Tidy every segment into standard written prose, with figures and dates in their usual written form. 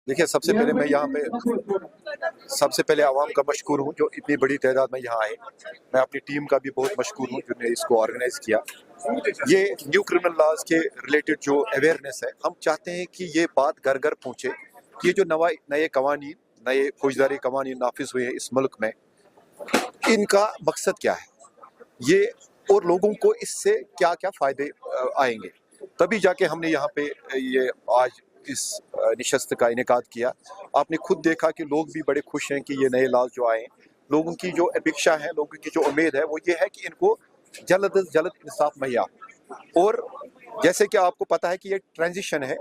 देखिए, सबसे पहले आवाम का मशकूर हूँ जो इतनी बड़ी तादाद में यहाँ आए। मैं अपनी टीम का भी बहुत मशकूर हूँ जिन्होंने इसको ऑर्गेनाइज किया। ये न्यू क्रिमिनल लॉज के रिलेटेड जो अवेयरनेस है, हम चाहते हैं कि ये बात घर घर पहुँचे कि ये जो नए कवानीन, नए फौजदारी कवानीन नाफिज हुए हैं इस मुल्क में, इनका मकसद क्या है, ये और लोगों को इससे क्या क्या फ़ायदे आएंगे। तभी जाके हमने यहाँ पे ये आज इस निशस्त का इनेकाद किया। आपने खुद देखा कि लोग भी बड़े खुश हैं कि ये नए लॉज जो आए। लोगों की जो अपेक्षा है, लोगों की जो उम्मीद है वो ये है कि इनको जल्द अज जल्द इंसाफ मुहैया। और जैसे कि आपको पता है कि ये ट्रांजिशन है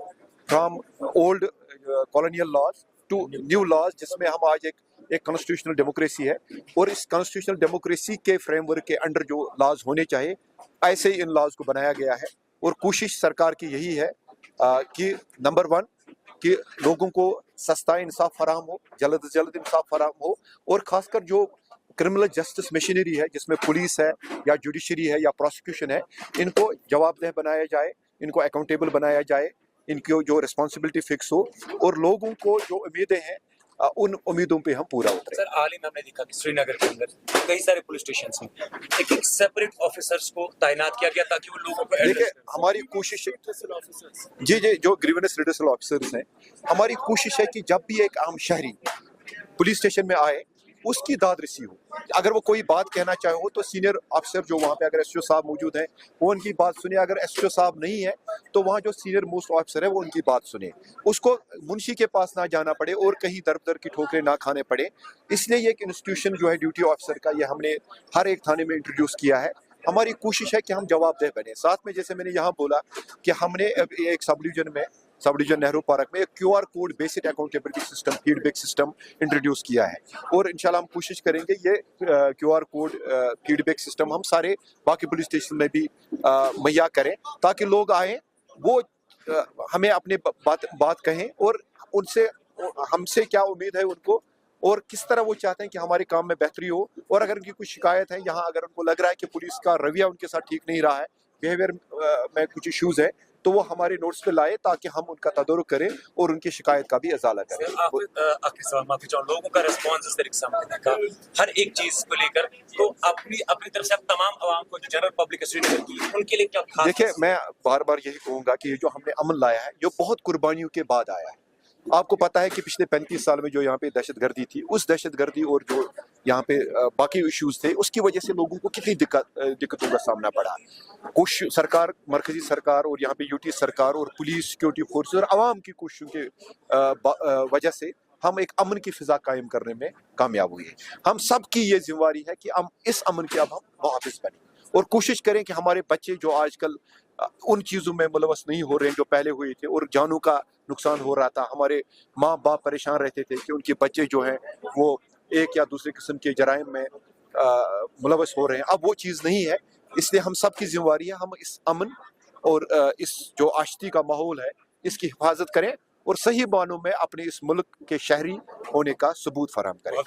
from old colonial laws to new laws, जिसमें हम आज एक कॉन्स्टिट्यूशनल डेमोक्रेसी है, और इस कॉन्स्टिट्यूशनल डेमोक्रेसी के फ्रेमवर्क के अंडर जो लॉज होने चाहिए ऐसे ही इन लॉज को बनाया गया है। और कोशिश सरकार की यही है कि नंबर 1 कि लोगों को सस्ता इंसाफ फराहम हो, जल्द से जल्द इंसाफ फराहम हो, और ख़ासकर जो क्रिमिनल जस्टिस मशीनरी है जिसमें पुलिस है या जुडिशरी है या प्रोसिक्यूशन है, इनको जवाबदेह बनाया जाए, इनको अकाउंटेबल बनाया जाए, इनकी जो रिस्पॉन्सिबिलिटी फिक्स हो, और लोगों को जो उम्मीदें हैं उन उम्मीदों पे हम पूरा उतरे। सर, हाल ही में हमने देखा कि श्रीनगर के अंदर कई सारे पुलिस स्टेशन में एक सेपरेट ऑफिसर्स को तैनात किया गया ताकि वो लोगों को देखिए, हमारी कोशिश जी जो ग्रीवेंस रिड्यूसल ऑफिसर्स हैं, हमारी कोशिश है कि जब भी एक आम शहरी पुलिस स्टेशन में आए उसकी दाद रसी हो। अगर वो कोई बात कहना चाहे हो तो सीनियर अफसर जो वहाँ पे, अगर एसओ साहब मौजूद हैं, वो उनकी बात सुने। अगर एसओ साहब नहीं है तो वहाँ जो सीनियर मोस्ट ऑफिसर है वो उनकी बात सुने, उसको मुंशी के पास ना जाना पड़े और कहीं दर दर की ठोकरें ना खाने पड़े। इसलिए ये एक इंस्टीट्यूशन जो है ड्यूटी ऑफिसर का, ये हमने हर एक थाने में इंट्रोड्यूस किया है। हमारी कोशिश है कि हम जवाबदेह बने। साथ में जैसे मैंने यहाँ बोला कि हमने एक सब डिवीजन नेहरू पार्क में एक QR code based accountability system, feedback system introduce किया है, और इंशाल्लाह हम कोशिश करेंगे ये QR कोड फीडबैक सिस्टम हम सारे बाकी पुलिस स्टेशन में भी मुहैया करें, ताकि लोग आएँ, वो हमें अपने बात कहें और उनसे हमसे क्या उम्मीद है उनको, और किस तरह वो चाहते हैं कि हमारे काम में बेहतरी हो। और अगर उनकी कुछ शिकायत है यहाँ, अगर उनको लग रहा है कि पुलिस का रवैया उनके साथ ठीक नहीं रहा है, बिहेवियर में कुछ इश्यूज है, तो वो हमारे नोट्स पे लाए ताकि हम उनका तदरुक करें और उनकी शिकायत का भी इजाला करें। आखिरी सवाल, माफी चाहूँ, लोगों का रिस्पॉन्स इस तरीके से हमने देखा हर एक चीज को लेकर, तो अपनी तरफ से आप तमाम आवाम को, जो जनरल पब्लिक श्रीनगर की, उनके लिए क्या खास? देखिए, मैं बार बार यही कहूँगा कि जो हमने अमन लाया है, जो बहुत कुर्बानियों के बाद आया है। आपको पता है कि पिछले 35 साल में जो यहाँ पे दहशतगर्दी थी, उस दहशतगर्दी और जो यहाँ पे बाकी इश्यूज थे, उसकी वजह से लोगों को कितनी दिक्कतों का सामना पड़ा। कुछ सरकार, मरकजी सरकार और यहाँ पे यूटी सरकार और पुलिस, सिक्योरिटी फोर्स और आवाम की कोशिशों के वजह से हम एक अमन की फिजा कायम करने में कामयाब हुए हैं। हम सब की ये जिम्मेवारी है कि हम इस अमन के अब हम मुहाफिज बने और कोशिश करें कि हमारे बच्चे जो आजकल उन चीज़ों में मुलवस नहीं हो रहे हैं जो पहले हुए थे, और जानों का नुकसान हो रहा था। हमारे माँ बाप परेशान रहते थे कि उनके बच्चे जो हैं वो एक या दूसरे किस्म के जराइम में मुलवस हो रहे हैं। अब वो चीज़ नहीं है, इसलिए हम सब की जिम्मेवारी है हम इस अमन और इस जो आश्ती का माहौल है इसकी हिफाजत करें और सही मानों में अपने इस मुल्क के शहरी होने का सबूत फराहम करें।